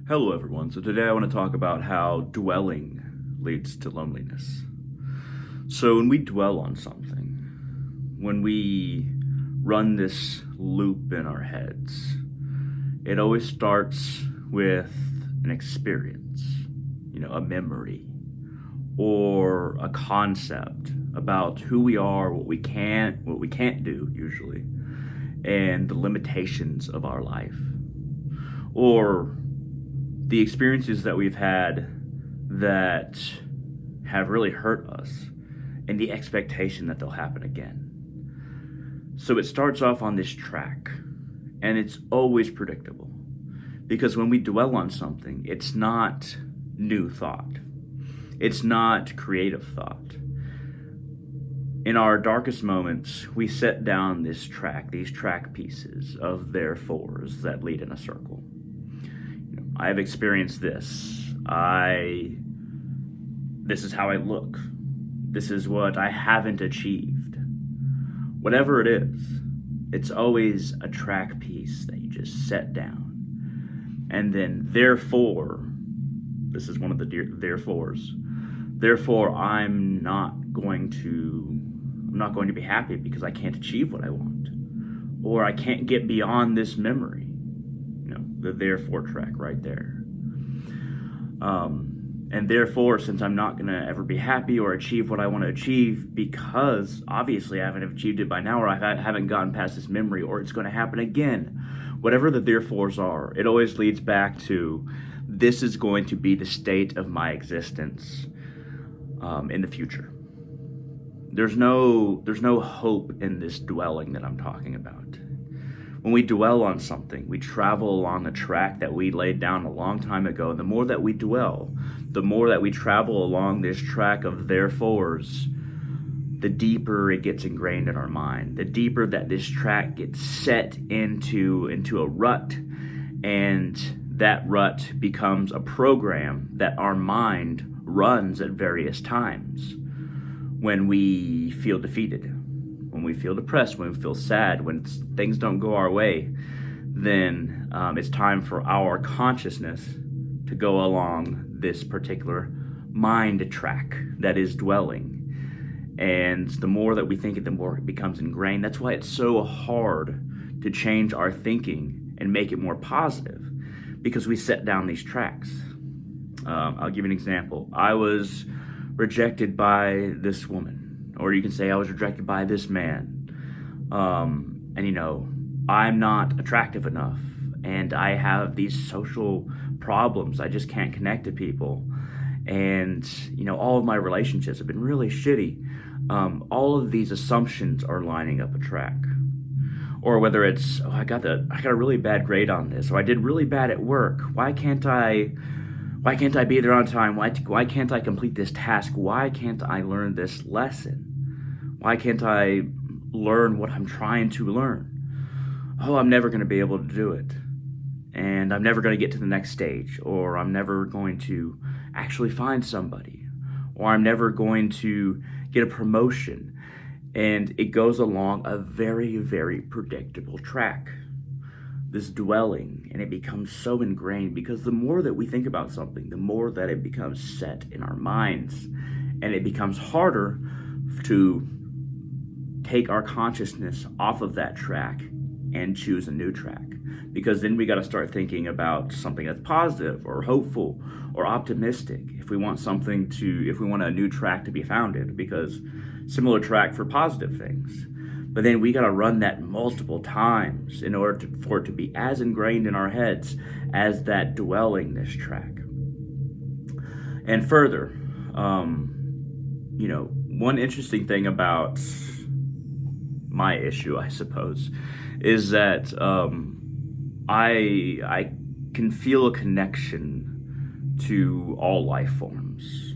Hello, everyone. So, today I want to talk about how dwelling leads to loneliness. So, when we dwell on something, when we run this loop in our heads, it always starts with an experience, a memory, or a concept about who we are, what we can't do usually, and the limitations of our life. Or the experiences that we've had that have really hurt us and the expectation that they'll happen again. So it starts off on this track and it's always predictable because when we dwell on something, it's not new thought, it's not creative thought. In our darkest moments, we set down these track pieces of therefores that lead in a circle. I've experienced this. This is how I look. This is what I haven't achieved. Whatever it is, it's always a track piece that you just set down. And then therefore, this is one of the therefores. Therefore, I'm not going to be happy because I can't achieve what I want. Or I can't get beyond this memory. The therefore track right there. And therefore, since I'm not going to ever be happy or achieve what I want to achieve because obviously I haven't achieved it by now or I haven't gotten past this memory or it's going to happen again, whatever the therefores are, it always leads back to this is going to be the state of my existence in the future. There's no hope in this dwelling that I'm talking about. When we dwell on something, we travel along a track that we laid down a long time ago. And the more that we dwell, the more that we travel along this track of therefores, the deeper it gets ingrained in our mind, the deeper that this track gets set into a rut. And that rut becomes a program that our mind runs at various times. When we feel defeated, when we feel depressed, when we feel sad, when things don't go our way, then it's time for our consciousness to go along this particular mind track that is dwelling. And the more that we think it, the more it becomes ingrained. That's why it's so hard to change our thinking and make it more positive, because we set down these tracks. I'll give you an example. I was rejected by this woman, or you can say I was rejected by this man. I'm not attractive enough, and I have these social problems. I just can't connect to people. And, all of my relationships have been really shitty. All of these assumptions are lining up a track. Or whether it's, I got a really bad grade on this, or I did really bad at work. Why can't I be there on time? Why can't I complete this task? Why can't I learn this lesson? Why can't I learn what I'm trying to learn? Oh, I'm never going to be able to do it. And I'm never going to get to the next stage. Or I'm never going to actually find somebody. Or I'm never going to get a promotion. And it goes along a very, very predictable track. This dwelling, and it becomes so ingrained because the more that we think about something, the more that it becomes set in our minds, and it becomes harder to take our consciousness off of that track and choose a new track, because then we got to start thinking about something that's positive or hopeful or optimistic if we want a new track to be founded, because similar track for positive things. But then we got to run that multiple times in order for it to be as ingrained in our heads as that dwelling this track. And further, one interesting thing about my issue, I suppose, is that I can feel a connection to all life forms.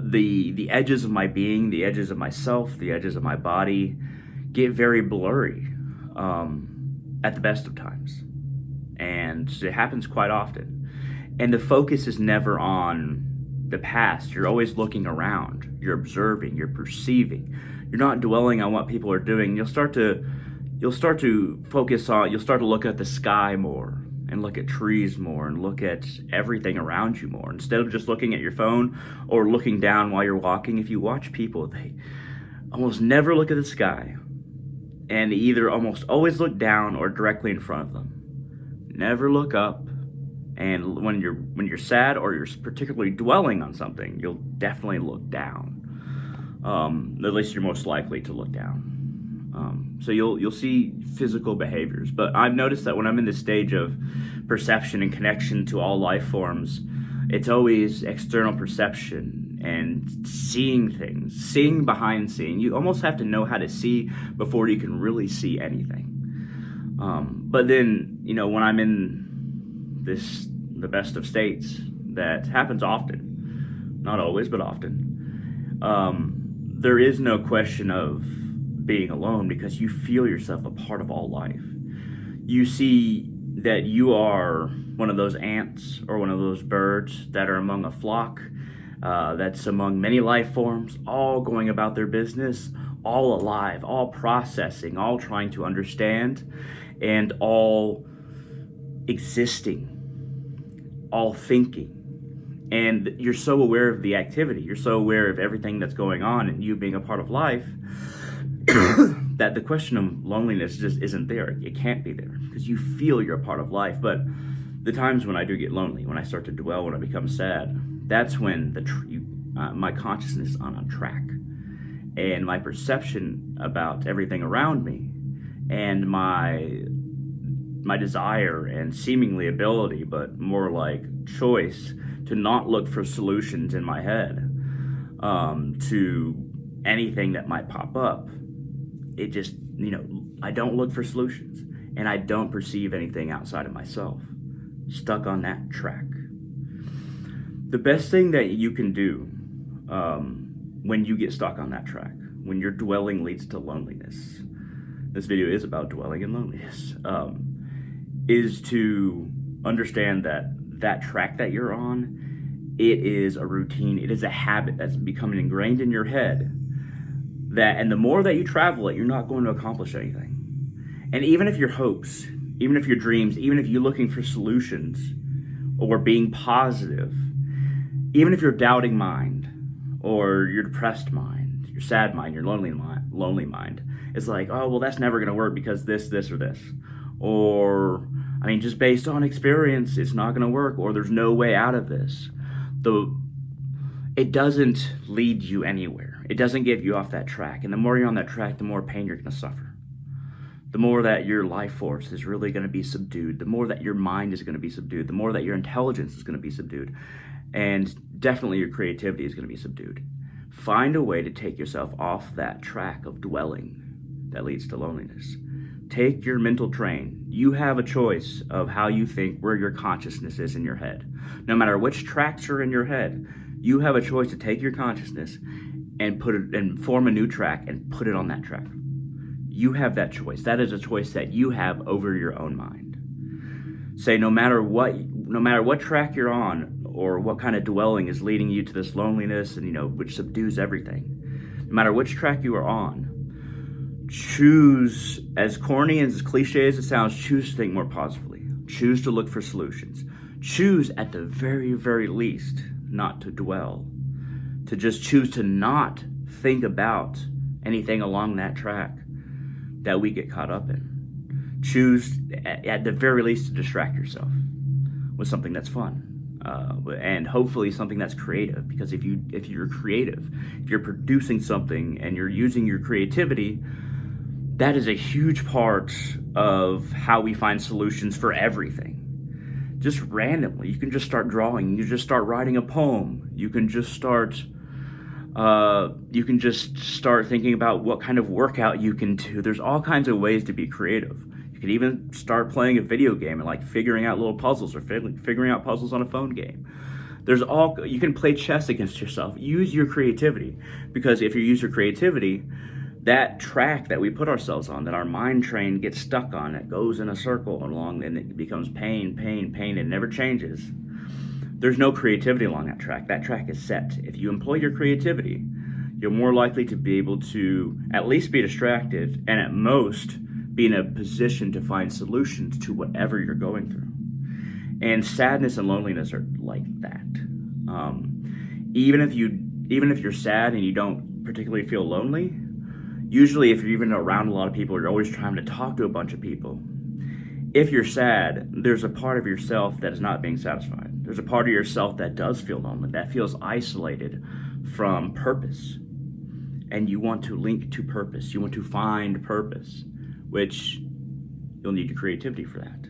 The edges of my being, the edges of myself, the edges of my body get very blurry at the best of times. And it happens quite often. And the focus is never on the past. You're always looking around. You're observing, you're perceiving. You're not dwelling on what people are doing. You'll start to look at the sky more, and look at trees more and look at everything around you more. Instead of just looking at your phone or looking down while you're walking, if you watch people, they almost never look at the sky, and either almost always look down or directly in front of them. Never look up. And when you're sad or you're particularly dwelling on something, you'll definitely look down. At least you're most likely to look down. So you'll see physical behaviors. But I've noticed that when I'm in this stage of perception and connection to all life forms, it's always external perception and seeing things, seeing behind seeing. You almost have to know how to see before you can really see anything. But then, when I'm in the best of states, that happens often, not always, but often, there is no question of being alone, because you feel yourself a part of all life. You see that you are one of those ants or one of those birds that are among a flock, that's among many life forms, all going about their business, all alive, all processing, all trying to understand, and all existing, all thinking. And you're so aware of the activity, you're so aware of everything that's going on and you being a part of life, that the question of loneliness just isn't there. It can't be there because you feel you're a part of life. But the times when I do get lonely, when I start to dwell, when I become sad, that's when my consciousness is on a track, and my perception about everything around me, and my desire and seemingly ability, but more like choice, to not look for solutions in my head to anything that might pop up. It just, I don't look for solutions, and I don't perceive anything outside of myself. Stuck on that track. The best thing that you can do when you get stuck on that track, when your dwelling leads to loneliness, this video is about dwelling and loneliness, is to understand that track that you're on, it is a routine, it is a habit that's becoming ingrained in your head, and the more that you travel it, you're not going to accomplish anything. And even if your hopes, even if your dreams, even if you're looking for solutions or being positive, even if your doubting mind or your depressed mind, your sad mind, your lonely mind, it's like, oh, well, that's never going to work because this, or this. Or, just based on experience, it's not going to work, or there's no way out of this. It doesn't lead you anywhere. It doesn't get you off that track. And the more you're on that track, the more pain you're going to suffer. The more that your life force is really going to be subdued, the more that your mind is going to be subdued, the more that your intelligence is going to be subdued, and definitely your creativity is going to be subdued. Find a way to take yourself off that track of dwelling that leads to loneliness. Take your mental train. You have a choice of how you think, where your consciousness is in your head. No matter which tracks are in your head, you have a choice to take your consciousness and form a new track and put it on that track. You have that choice. That is a choice that you have over your own mind. Say, no matter what track you're on, or what kind of dwelling is leading you to this loneliness, and which subdues everything. No matter which track you are on, choose, as corny and as cliche as it sounds, choose to think more positively. Choose to look for solutions. Choose, at the very, very least, not to dwell. To just choose to not think about anything along that track that we get caught up in. Choose, at the very least, to distract yourself with something that's fun. And hopefully something that's creative, because if you're creative, if you're producing something and you're using your creativity, that is a huge part of how we find solutions for everything. Just randomly, you can just start drawing, you just start writing a poem, you can just start thinking about what kind of workout you can do. There's all kinds of ways to be creative. You can even start playing a video game and figuring out little puzzles, or figuring out puzzles on a phone game. You can play chess against yourself. Use your creativity, because if you use your creativity, that track that we put ourselves on, that our mind train gets stuck on, it goes in a circle along, and it becomes pain, it never changes. There's no creativity along that track. That track is set. If you employ your creativity, you're more likely to be able to at least be distracted, and at most be in a position to find solutions to whatever you're going through. And sadness and loneliness are like that. Even if you're sad and you don't particularly feel lonely, usually if you're even around a lot of people, you're always trying to talk to a bunch of people. If you're sad, there's a part of yourself that is not being satisfied. There's a part of yourself that does feel lonely, that feels isolated from purpose. And you want to link to purpose. You want to find purpose, which you'll need your creativity for that.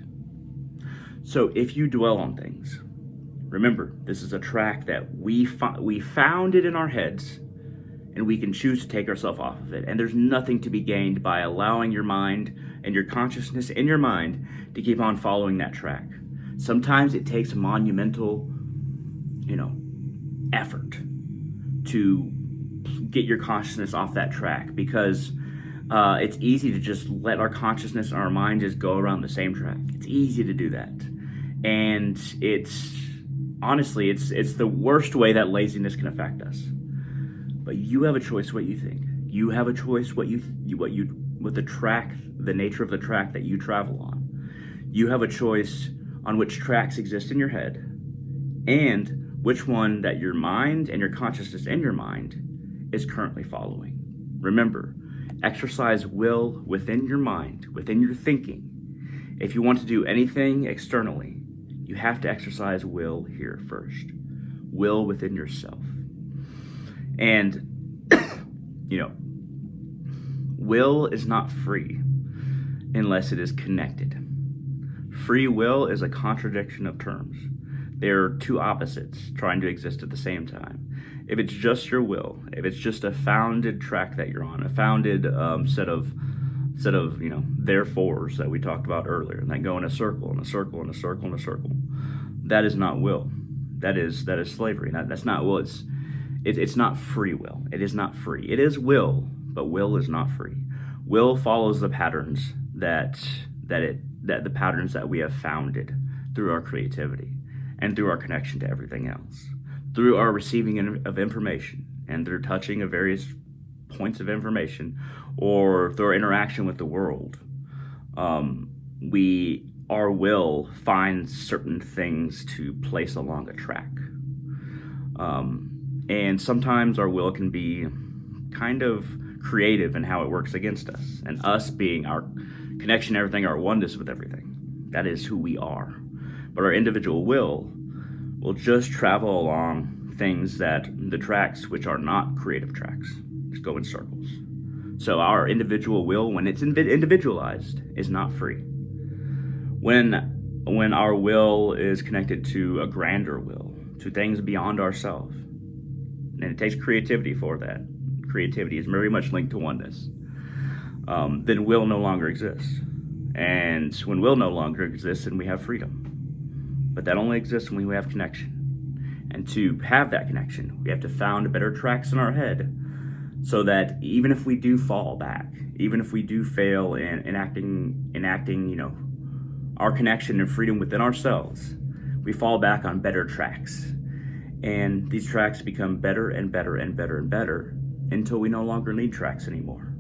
So if you dwell on things, remember, this is a track that we found it in our heads, and we can choose to take ourselves off of it. And there's nothing to be gained by allowing your mind and your consciousness in your mind to keep on following that track. Sometimes it takes monumental, effort to get your consciousness off that track, because it's easy to just let our consciousness and our mind just go around the same track. It's easy to do that. And it's the worst way that laziness can affect us. But you have a choice what you think. You have a choice what the track, the nature of the track that you travel on. You have a choice on which tracks exist in your head, and which one that your mind and your consciousness in your mind is currently following. Remember, exercise will within your mind, within your thinking. If you want to do anything externally, you have to exercise will here first. Will within yourself. And, will is not free unless it is connected. Free will is a contradiction of terms. They're two opposites trying to exist at the same time. If it's just your will, if it's just a founded track that you're on, a founded set of therefores that we talked about earlier, and that go in a circle and a circle and a circle and a circle, that is not will. That is slavery. That's not will. It's not free will. It is not free. It is will, but will is not free. Will follows the patterns that the patterns that we have founded through our creativity and through our connection to everything else, through our receiving of information and through touching of various points of information, or through our interaction with the world. Our will finds certain things to place along a track. And sometimes our will can be kind of creative in how it works against us, and us being our connection to everything, our oneness with everything. That is who we are. But our individual will just travel along things that the tracks which are not creative tracks just go in circles. So our individual will, when it's individualized, is not free. When our will is connected to a grander will, to things beyond ourselves, and it takes creativity for that. Creativity is very much linked to oneness. Then will no longer exists. And when will no longer exists, then we have freedom. But that only exists when we have connection. And to have that connection, we have to found better tracks in our head, so that even if we do fall back, even if we do fail in enacting, our connection and freedom within ourselves, we fall back on better tracks. And these tracks become better and better and better and better until we no longer need tracks anymore.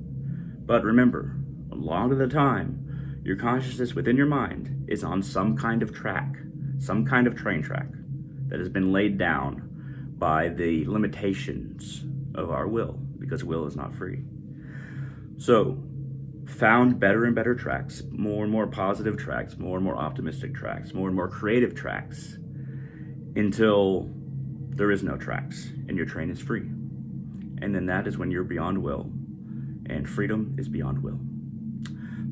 But remember, a lot of the time, your consciousness within your mind is on some kind of track, some kind of train track that has been laid down by the limitations of our will, because will is not free. So, found better and better tracks, more and more positive tracks, more and more optimistic tracks, more and more creative tracks, until there is no tracks and your train is free. And then that is when you're beyond will, and freedom is beyond will.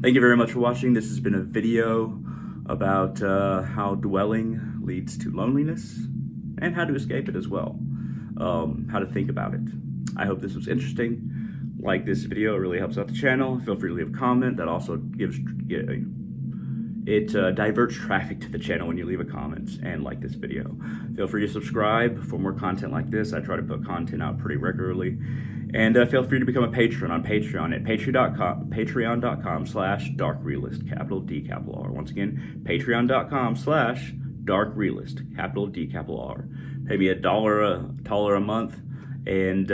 Thank you very much for watching. This has been a video about how dwelling leads to loneliness and how to escape it as well, how to think about it. I hope this was interesting. Like this video, it really helps out the channel. Feel free to leave a comment. That also diverts traffic to the channel when you leave a comment and like this video. Feel free to subscribe for more content like this. I try to put content out pretty regularly. And feel free to become a patron on Patreon at patreon.com/darkrealist, capital D, capital R. Once again, patreon.com/darkrealist, capital D, capital R. Pay me $1 a month, and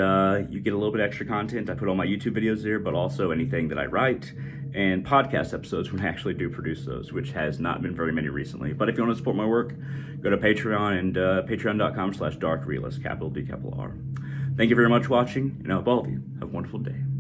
you get a little bit extra content. I put all my YouTube videos there, but also anything that I write, and podcast episodes when I actually do produce those, which has not been very many recently. But if you want to support my work, go to Patreon and patreon.com/darkrealist, capital D, capital R. Thank you very much for watching, and I hope all of you have a wonderful day.